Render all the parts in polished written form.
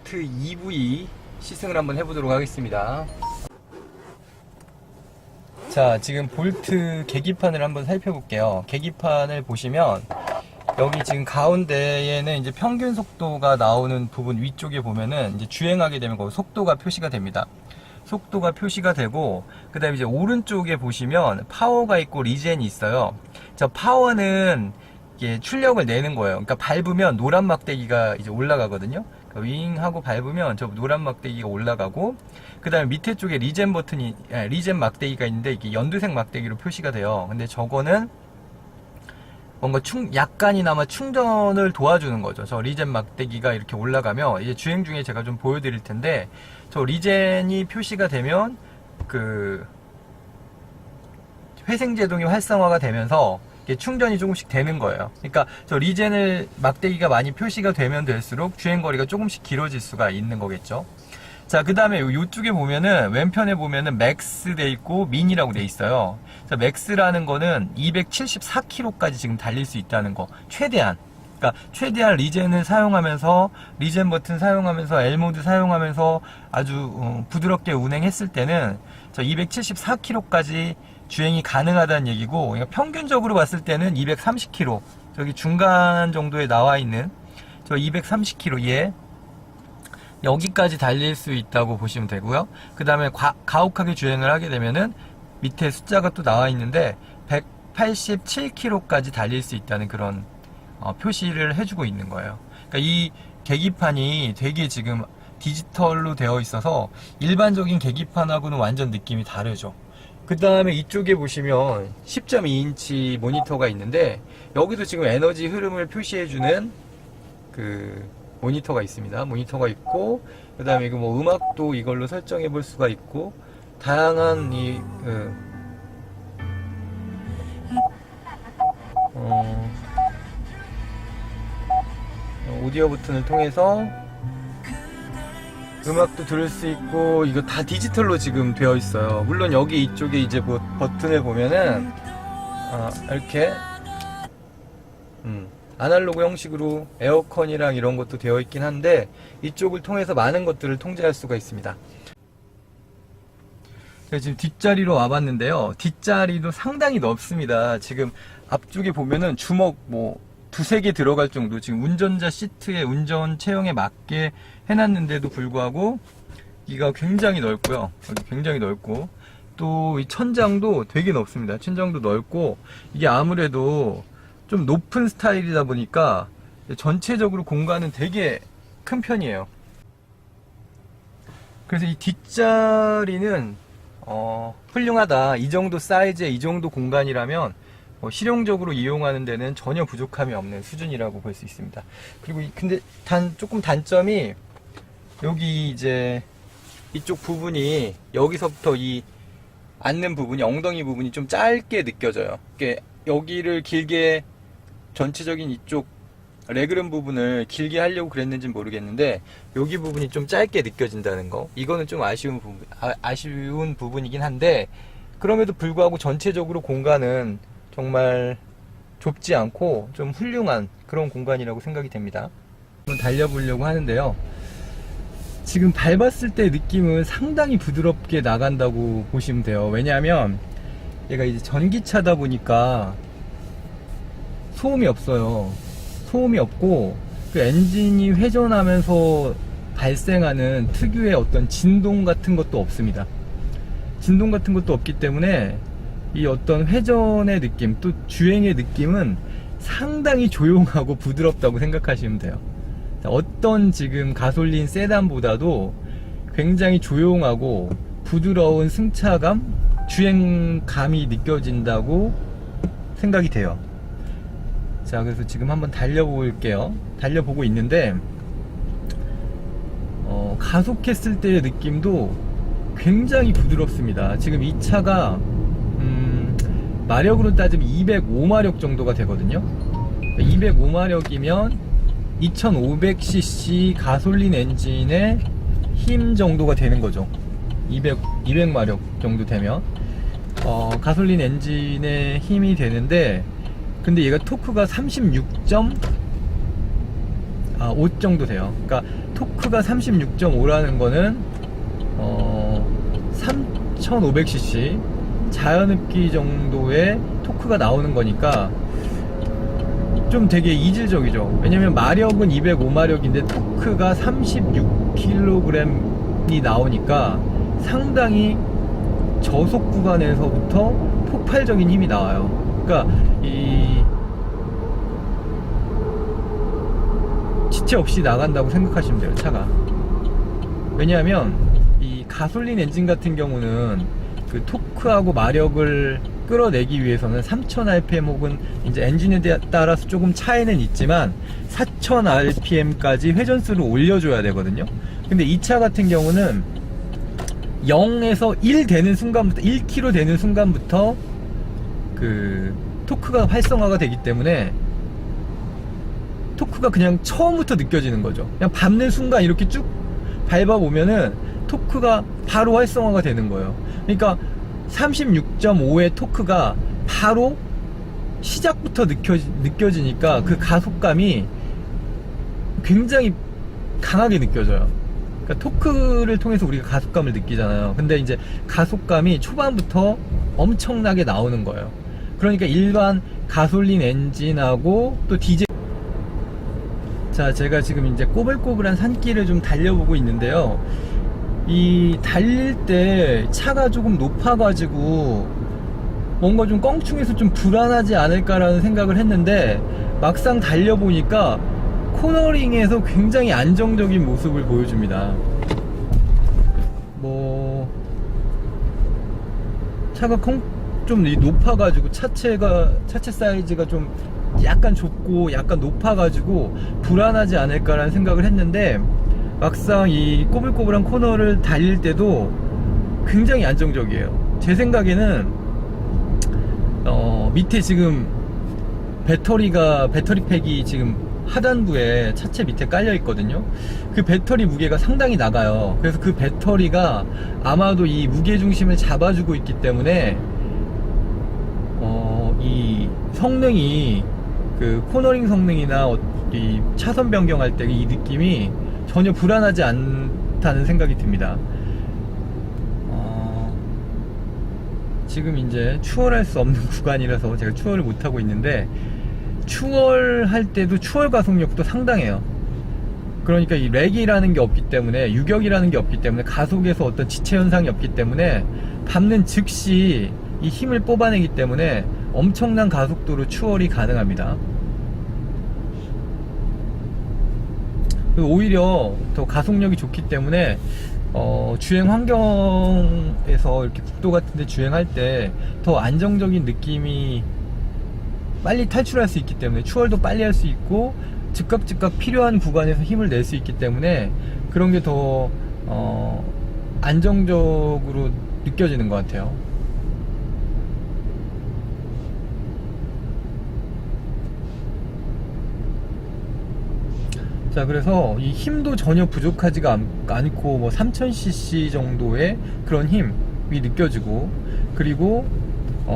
볼트 EV 시승을 한번 해보도록 하겠습니다. 자, 지금 볼트 계기판을 한번 살펴볼게요. 계기판을 보시면 여기 지금 가운데에는 이제 평균 속도가 나오는 부분 위쪽에 보면은 이제 주행하게 되면 거기 속도가 표시가 됩니다. 속도가 표시가 되고, 그 다음에 이제 오른쪽에 보시면 파워가 있고 리젠이 있어요. 저 파워는 이게 출력을 내는 거예요. 그러니까 밟으면 노란 막대기가 이제 올라가거든요. 그러니까 윙 하고 밟으면 저 노란 막대기가 올라가고, 그 다음에 밑에 쪽에 리젠 버튼이, 리젠 막대기가 있는데 이게 연두색 막대기로 표시가 돼요. 근데 저거는 뭔가 약간이나마 충전을 도와주는 거죠. 저 리젠 막대기가 이렇게 올라가면 이제 주행 중에 제가 좀 보여드릴 텐데, 저 리젠이 표시가 되면 그 회생제동이 활성화가 되면서 충전이 조금씩 되는 거예요. 그러니까 저 리젠을 막대기가 많이 표시가 되면 될수록 주행거리가 조금씩 길어질 수가 있는 거겠죠. 자, 그 다음에 이쪽에 보면은 왼편에 보면은 맥스 돼 있고 미니라고 돼 있어요. 자, 맥스라는 거는 274km까지 지금 달릴 수 있다는 거. 최대한. 그러니까 최대한 리젠을 사용하면서, 리젠 버튼 사용하면서, L모드 사용하면서 아주 부드럽게 운행했을 때는 저 274km까지 주행이 가능하다는 얘기고, 그러니까 평균적으로 봤을 때는 230km, 저기 중간 정도에 나와 있는 저 230km에 여기까지 달릴 수 있다고 보시면 되고요. 그 다음에 가혹하게 주행을 하게 되면은 밑에 숫자가 또 나와 있는데 187km까지 달릴 수 있다는 그런 표시를 해주고 있는 거예요. 그러니까 이 계기판이 되게 지금 디지털로 되어 있어서 일반적인 계기판하고는 완전 느낌이 다르죠. 그 다음에 이쪽에 보시면 10.2인치 모니터가 있는데, 여기도 지금 에너지 흐름을 표시해주는 그 모니터가 있습니다. 모니터가 있고, 그 다음에 이거 뭐 음악도 이걸로 설정해 볼 수가 있고, 다양한 이 오디오 버튼을 통해서 음악도 들을 수 있고, 이거 다 디지털로 지금 되어 있어요. 물론 여기 이쪽에 이제 뭐 버튼을 보면은 이렇게 아날로그 형식으로 에어컨이랑 이런 것도 되어 있긴 한데, 이쪽을 통해서 많은 것들을 통제할 수가 있습니다. 지금 뒷자리로 와봤는데요. 뒷자리도 상당히 넓습니다. 지금 앞쪽에 보면은 주먹 뭐 두세 개 들어갈 정도, 지금 운전자 시트에 운전 체형에 맞게 해놨는데도 불구하고 이가 굉장히 넓고요. 여기 굉장히 넓고, 또 이 천장도 되게 넓습니다. 천장도 넓고, 이게 아무래도 좀 높은 스타일이다 보니까 전체적으로 공간은 되게 큰 편이에요. 그래서 이 뒷자리는 훌륭하다. 이 정도 사이즈에 이 정도 공간이라면 실용적으로 이용하는 데는 전혀 부족함이 없는 수준이라고 볼 수 있습니다. 그리고 근데 조금 단점이, 여기 이제 이쪽 부분이, 여기서부터 이 앉는 부분이, 엉덩이 부분이 좀 짧게 느껴져요. 여기를 길게, 전체적인 이쪽 레그룸 부분을 길게 하려고 그랬는지 모르겠는데, 여기 부분이 좀 짧게 느껴진다는 거, 이거는 좀 아쉬운 부분이긴 한데, 그럼에도 불구하고 전체적으로 공간은 정말 좁지 않고 좀 훌륭한 그런 공간이라고 생각이 됩니다. 한번 달려보려고 하는데요. 지금 밟았을 때 느낌은 상당히 부드럽게 나간다고 보시면 돼요. 왜냐하면 얘가 이제 전기차다 보니까 소음이 없어요. 소음이 없고, 그 엔진이 회전하면서 발생하는 특유의 어떤 진동 같은 것도 없습니다. 진동 같은 것도 없기 때문에 이 어떤 회전의 느낌, 또 주행의 느낌은 상당히 조용하고 부드럽다고 생각하시면 돼요. 어떤 지금 가솔린 세단보다도 굉장히 조용하고 부드러운 승차감, 주행감이 느껴진다고 생각이 돼요. 자, 그래서 지금 한번 달려볼게요. 달려보고 있는데, 가속했을 때의 느낌도 굉장히 부드럽습니다. 지금 이 차가 마력으로 따지면 205마력 정도가 되거든요. 205마력이면 2500cc 가솔린 엔진의 힘 정도가 되는 거죠. 200마력 정도 되면 가솔린 엔진의 힘이 되는데, 근데 얘가 토크가 5 정도 돼요. 그러니까 토크가 36.5라는 거는 3500cc 자연흡기 정도의 토크가 나오는 거니까 좀 되게 이질적이죠. 왜냐면 마력은 205마력인데 토크가 36kg이 나오니까 상당히 저속 구간에서부터 폭발적인 힘이 나와요. 그러니까 이 지체 없이 나간다고 생각하시면 돼요, 차가. 왜냐하면 이 가솔린 엔진 같은 경우는 그 토크하고 마력을 끌어내기 위해서는 3000rpm 혹은 이제 엔진에 따라서 조금 차이는 있지만 4000rpm까지 회전수를 올려줘야 되거든요. 근데 이 차 같은 경우는 0에서 1 되는 순간부터 1km 되는 순간부터 그 토크가 활성화가 되기 때문에 토크가 그냥 처음부터 느껴지는 거죠. 그냥 밟는 순간 이렇게 쭉 밟아보면은 토크가 바로 활성화가 되는 거예요. 그러니까 36.5의 토크가 바로 시작부터 느껴지니까 그 가속감이 굉장히 강하게 느껴져요. 그러니까 토크를 통해서 우리가 가속감을 느끼잖아요. 근데 이제 가속감이 초반부터 엄청나게 나오는 거예요. 그러니까 일반 가솔린 엔진하고 또 디젤. 자, 제가 지금 이제 꼬불꼬불한 산길을 좀 달려보고 있는데요. 이 달릴 때 차가 조금 높아가지고 뭔가 좀 껑충해서 좀 불안하지 않을까라는 생각을 했는데 막상 달려보니까 코너링에서 굉장히 안정적인 모습을 보여줍니다. 뭐 차가 좀 높아가지고 차체 사이즈가 좀 약간 좁고 약간 높아가지고 불안하지 않을까라는 생각을 했는데 막상 이 꼬불꼬불한 코너를 달릴 때도 굉장히 안정적이에요. 제 생각에는 밑에 지금 배터리팩이 지금 하단부에 차체 밑에 깔려 있거든요. 그 배터리 무게가 상당히 나가요. 그래서 그 배터리가 아마도 이 무게중심을 잡아주고 있기 때문에 이 성능이 그 코너링 성능이나 이 차선 변경할 때 이 느낌이 전혀 불안하지 않다는 생각이 듭니다. 지금 이제 추월할 수 없는 구간이라서 제가 추월을 못하고 있는데 추월할 때도 추월 가속력도 상당해요. 그러니까 이 렉이라는 게 없기 때문에 유격이라는 게 없기 때문에 가속에서 어떤 지체 현상이 없기 때문에 밟는 즉시 이 힘을 뽑아내기 때문에 엄청난 가속도로 추월이 가능합니다. 오히려 더 가속력이 좋기 때문에 주행 환경에서 이렇게 국도 같은데 주행할 때 더 안정적인 느낌이 빨리 탈출할 수 있기 때문에 추월도 빨리 할 수 있고 즉각 필요한 구간에서 힘을 낼 수 있기 때문에 그런 게 더 안정적으로 느껴지는 것 같아요. 자, 그래서 이 힘도 전혀 부족하지가 않고 뭐 3000cc 정도의 그런 힘이 느껴지고, 그리고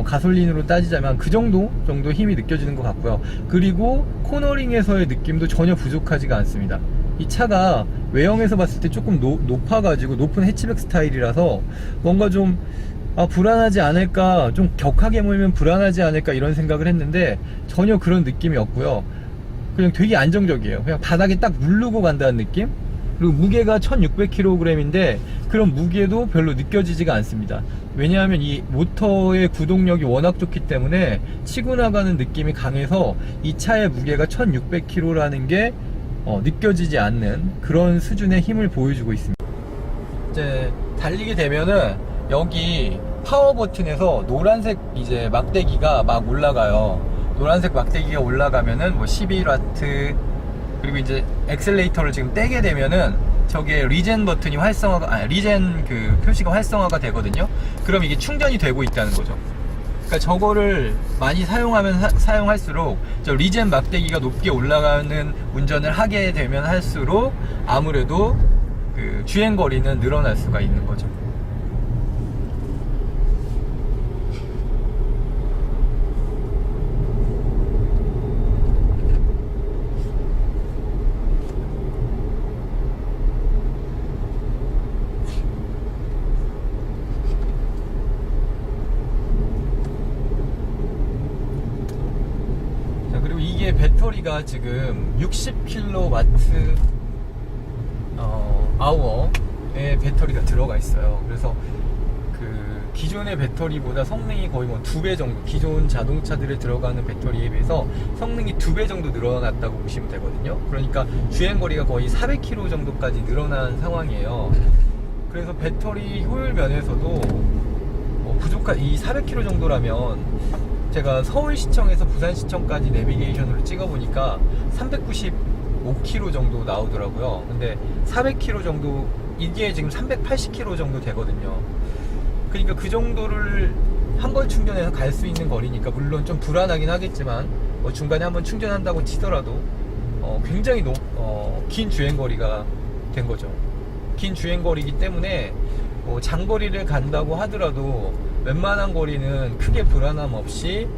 가솔린으로 따지자면 그 정도 힘이 느껴지는 것 같고요. 그리고 코너링에서의 느낌도 전혀 부족하지가 않습니다. 이 차가 외형에서 봤을 때 조금 높아가지고 높은 해치백 스타일이라서 뭔가 좀 불안하지 않을까, 좀 격하게 몰면 불안하지 않을까 이런 생각을 했는데 전혀 그런 느낌이 없고요. 그냥 되게 안정적이에요. 그냥 바닥에 딱 누르고 간다는 느낌? 그리고 무게가 1600kg인데 그런 무게도 별로 느껴지지가 않습니다. 왜냐하면 이 모터의 구동력이 워낙 좋기 때문에 치고 나가는 느낌이 강해서 이 차의 무게가 1600kg라는 게 느껴지지 않는 그런 수준의 힘을 보여주고 있습니다. 이제 달리게 되면은 여기 파워 버튼에서 노란색 이제 막대기가 막 올라가요. 노란색 막대기가 올라가면은 뭐 11W, 그리고 이제 엑셀레이터를 지금 떼게 되면은 저게 리젠 버튼이 리젠 그 표시가 활성화가 되거든요. 그럼 이게 충전이 되고 있다는 거죠. 그러니까 저거를 많이 사용할수록 저 리젠 막대기가 높게 올라가는 운전을 하게 되면 할수록 아무래도 그 주행 거리는 늘어날 수가 있는 거죠. 이게 배터리가 지금 60kW 아워의 배터리가 들어가 있어요. 그래서 그 기존의 배터리보다 성능이 거의 뭐 2배 정도, 기존 자동차들에 들어가는 배터리에 비해서 성능이 2배 정도 늘어났다고 보시면 되거든요. 그러니까 주행거리가 거의 400km 정도까지 늘어난 상황이에요. 그래서 배터리 효율 면에서도 부족한, 이 400km 정도라면 제가 서울시청에서 부산시청까지 내비게이션으로 찍어보니까 395km 정도 나오더라고요. 근데 400km 정도, 이게 지금 380km 정도 되거든요. 그러니까 그 정도를 한 번 충전해서 갈 수 있는 거리니까, 물론 좀 불안하긴 하겠지만 중간에 한번 충전한다고 치더라도 굉장히 긴 주행거리가 된 거죠. 긴 주행거리이기 때문에 장거리를 간다고 하더라도 웬만한 거리는 크게 불안함 없이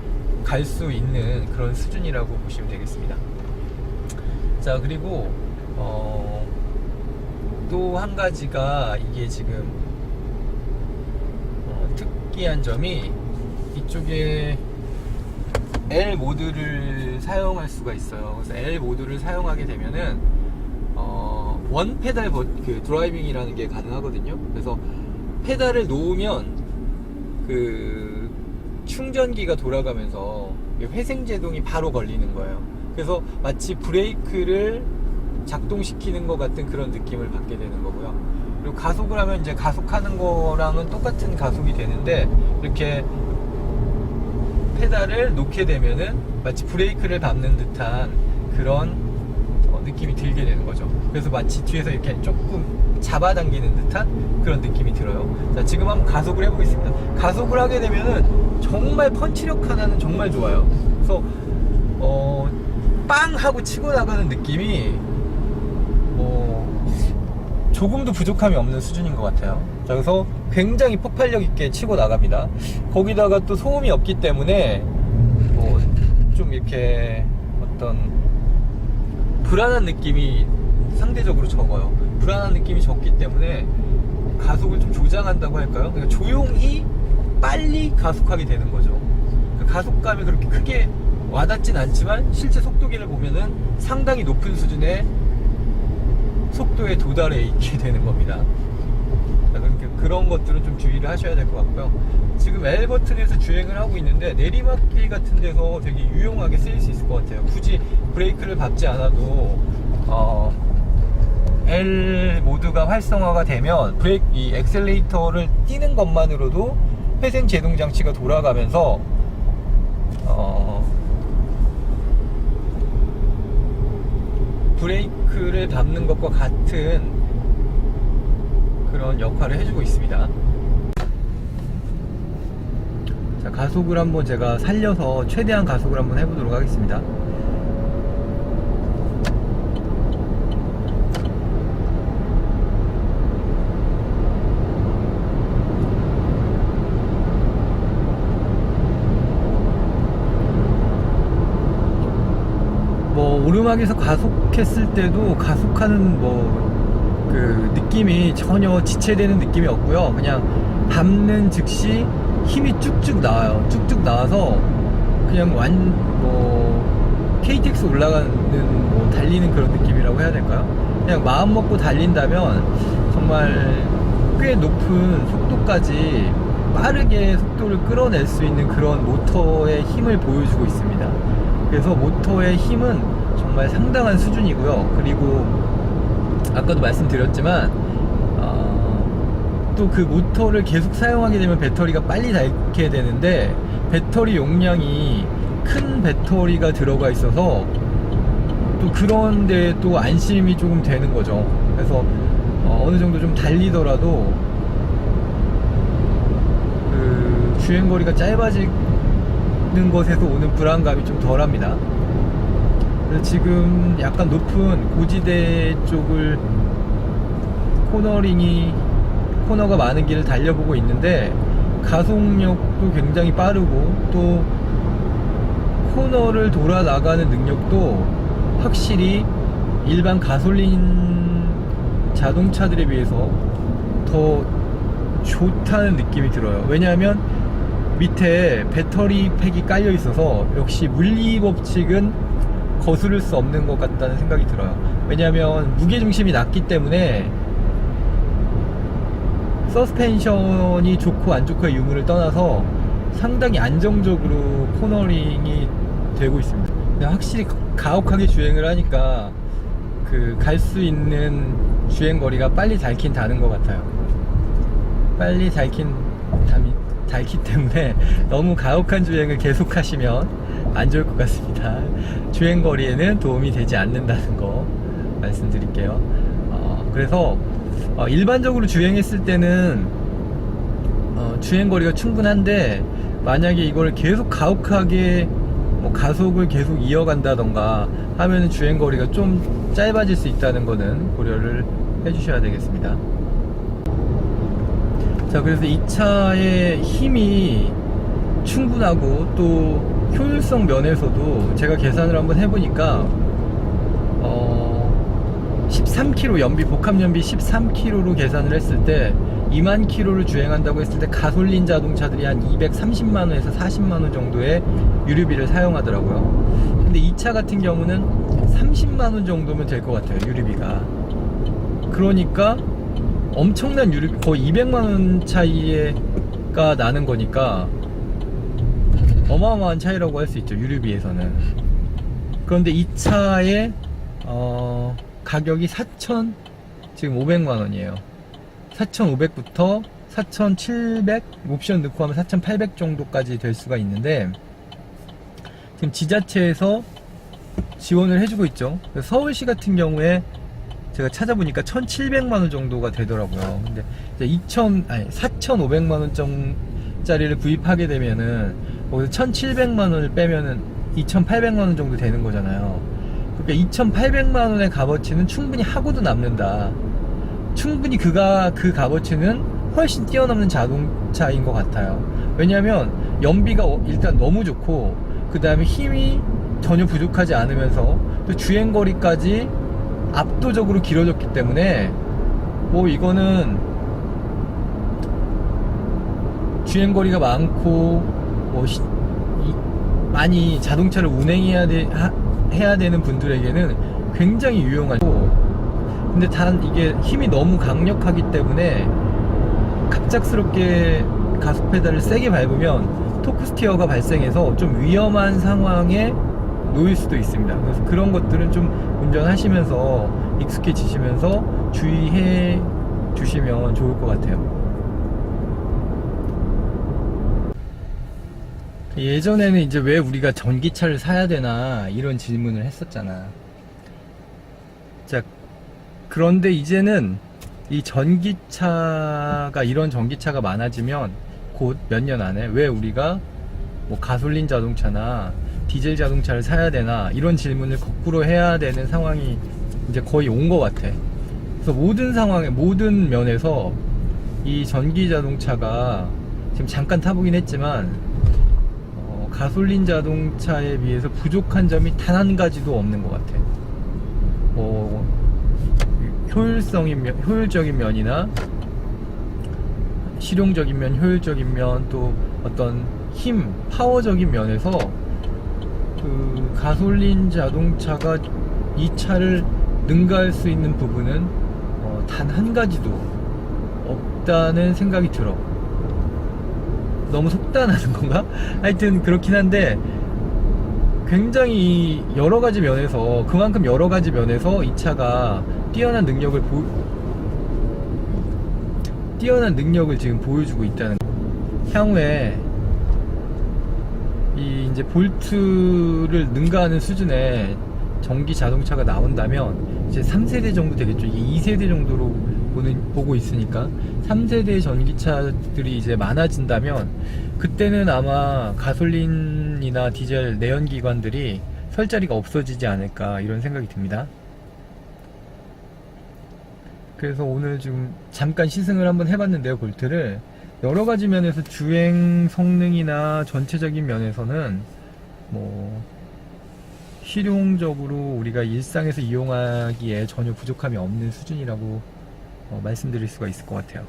갈 수 있는 그런 수준이라고 보시면 되겠습니다. 자, 그리고 또 한 가지가, 이게 지금 특이한 점이, 이쪽에 L 모드를 사용할 수가 있어요. 그래서 L 모드를 사용하게 되면은 원 페달 그 드라이빙이라는 게 가능하거든요. 그래서 페달을 놓으면 그 충전기가 돌아가면서 회생 제동이 바로 걸리는 거예요. 그래서 마치 브레이크를 작동시키는 것 같은 그런 느낌을 받게 되는 거고요. 그리고 가속을 하면 이제 가속하는 거랑은 똑같은 가속이 되는데, 이렇게 페달을 놓게 되면은 마치 브레이크를 밟는 듯한 그런 느낌이 들게 되는 거죠. 그래서 마치 뒤에서 이렇게 조금 잡아당기는 듯한 그런 느낌이 들어요. 자, 지금 한번 가속을 해보겠습니다. 가속을 하게 되면은 정말 펀치력 하나는 정말 좋아요. 그래서 빵 하고 치고 나가는 느낌이 조금도 부족함이 없는 수준인 것 같아요. 자, 그래서 굉장히 폭발력 있게 치고 나갑니다. 거기다가 또 소음이 없기 때문에 좀 이렇게 어떤 불안한 느낌이 상대적으로 적어요. 불안한 느낌이 적기 때문에 가속을 좀 조장한다고 할까요? 그러니까 조용히 빨리 가속하게 되는 거죠. 그 가속감이 그렇게 크게 와닿진 않지만 실제 속도계를 보면은 상당히 높은 수준의 속도에 도달해 있게 되는 겁니다. 그러니까 그런 것들은 좀 주의를 하셔야 될 것 같고요. 지금 L 버튼에서 주행을 하고 있는데 내리막길 같은 데서 되게 유용하게 쓰일 수 있을 것 같아요. 굳이 브레이크를 밟지 않아도 L 모드가 활성화가 되면 이 엑셀레이터를 띄는 것만으로도 회생 제동 장치가 돌아가면서 브레이크를 밟는 것과 같은 그런 역할을 해주고 있습니다. 자, 가속을 한번 제가 살려서 최대한 가속을 한번 해보도록 하겠습니다. 오르막에서 가속했을 때도 가속하는 그 느낌이 전혀 지체되는 느낌이 없고요. 그냥 밟는 즉시 힘이 쭉쭉 나와요. 쭉쭉 나와서 그냥 KTX 올라가는 달리는 그런 느낌이라고 해야 될까요? 그냥 마음 먹고 달린다면 정말 꽤 높은 속도까지 빠르게 속도를 끌어낼 수 있는 그런 모터의 힘을 보여주고 있습니다. 그래서 모터의 힘은 정말 상당한 수준이고요. 그리고 아까도 말씀드렸지만 또 그 모터를 계속 사용하게 되면 배터리가 빨리 닳게 되는데, 배터리 용량이 큰 배터리가 들어가 있어서 또 그런데 또 안심이 조금 되는 거죠. 그래서 어느 정도 좀 달리더라도 그 주행거리가 짧아지는 것에서 오는 불안감이 좀 덜합니다. 지금 약간 높은 고지대 쪽을 코너가 많은 길을 달려보고 있는데, 가속력도 굉장히 빠르고 또 코너를 돌아 나가는 능력도 확실히 일반 가솔린 자동차들에 비해서 더 좋다는 느낌이 들어요. 왜냐하면 밑에 배터리 팩이 깔려 있어서, 역시 물리 법칙은 거스를 수 없는 것 같다는 생각이 들어요. 왜냐하면 무게중심이 낮기 때문에 서스펜션이 좋고 안 좋고의 유무를 떠나서 상당히 안정적으로 코너링이 되고 있습니다. 근데 확실히 가혹하게 주행을 하니까 그 갈 수 있는 주행 거리가 빨리 닳긴 닳는 것 같아요. 빨리 닳기 때문에 너무 가혹한 주행을 계속 하시면 안 좋을 것 같습니다. 주행 거리에는 도움이 되지 않는다는 거 말씀드릴게요. 그래서 일반적으로 주행했을 때는 주행 거리가 충분한데, 만약에 이걸 계속 가혹하게 가속을 계속 이어간다던가 하면은 주행 거리가 좀 짧아질 수 있다는 거는 고려를 해주셔야 되겠습니다. 자, 그래서 이 차의 힘이 충분하고 또 효율성 면에서도 제가 계산을 한번 해보니까 13km 연비, 복합 연비 13km로 계산을 했을 때 2만 km를 주행한다고 했을 때 가솔린 자동차들이 한 230만원에서 40만원 정도의 유류비를 사용하더라고요. 근데 이 차 같은 경우는 30만원 정도면 될 것 같아요, 유류비가. 그러니까 엄청난 유류비, 거의 200만원 차이가 나는 거니까 어마어마한 차이라고 할 수 있죠, 유류비에서는. 그런데 이 차의 가격이 지금 500만원이에요. 4,500부터 4,700, 옵션 넣고 하면 4,800 정도까지 될 수가 있는데, 지금 지자체에서 지원을 해주고 있죠. 서울시 같은 경우에 제가 찾아보니까 1,700만원 정도가 되더라고요. 근데 이제 4,500만원짜리를 구입하게 되면은 거기서 1,700만원을 빼면은 2,800만원 정도 되는 거잖아요. 그러니까 2,800만원의 값어치는 충분히 하고도 남는다. 충분히 그 값어치는 훨씬 뛰어넘는 자동차인 것 같아요. 왜냐하면 연비가 일단 너무 좋고, 그 다음에 힘이 전혀 부족하지 않으면서 또 주행거리까지 압도적으로 길어졌기 때문에 이거는 주행거리가 많고 많이 자동차를 운행해야 되는 분들에게는 굉장히 유용하고, 근데 단 이게 힘이 너무 강력하기 때문에 갑작스럽게 가속 페달을 세게 밟으면 토크 스티어가 발생해서 좀 위험한 상황에 놓일 수도 있습니다. 그래서 그런 것들은 좀 운전하시면서 익숙해지시면서 주의해 주시면 좋을 것 같아요. 예전에는 이제 왜 우리가 전기차를 사야 되나 이런 질문을 했었잖아. 자, 그런데 이제는 이 이런 전기차가 많아지면 곧 몇 년 안에 왜 우리가 가솔린 자동차나 디젤 자동차를 사야 되나 이런 질문을 거꾸로 해야 되는 상황이 이제 거의 온 것 같아. 그래서 모든 상황에, 모든 면에서 이 전기 자동차가 지금 잠깐 타보긴 했지만 가솔린 자동차에 비해서 부족한 점이 단 한 가지도 없는 것 같아. 효율적인 면이나 실용적인 면, 효율적인 면, 또 어떤 파워적인 면에서 그 가솔린 자동차가 이 차를 능가할 수 있는 부분은 단 한 가지도 없다는 생각이 들어. 너무 속단하는 건가? 하여튼 그렇긴 한데, 굉장히 여러가지 면에서, 그만큼 여러가지 면에서 이 차가 뛰어난 능력을 지금 보여주고 있다는 거. 향후에 이제 볼트를 능가하는 수준의 전기 자동차가 나온다면 이제 3세대 정도 되겠죠. 이게 2세대 정도로 보고 있으니까 3세대 전기차들이 이제 많아진다면 그때는 아마 가솔린이나 디젤 내연기관들이 설 자리가 없어지지 않을까 이런 생각이 듭니다. 그래서 오늘 좀 잠깐 시승을 한번 해봤는데요, 볼트를. 여러가지 면에서 주행 성능이나 전체적인 면에서는 실용적으로 우리가 일상에서 이용하기에 전혀 부족함이 없는 수준이라고 말씀드릴 수가 있을 것 같아요.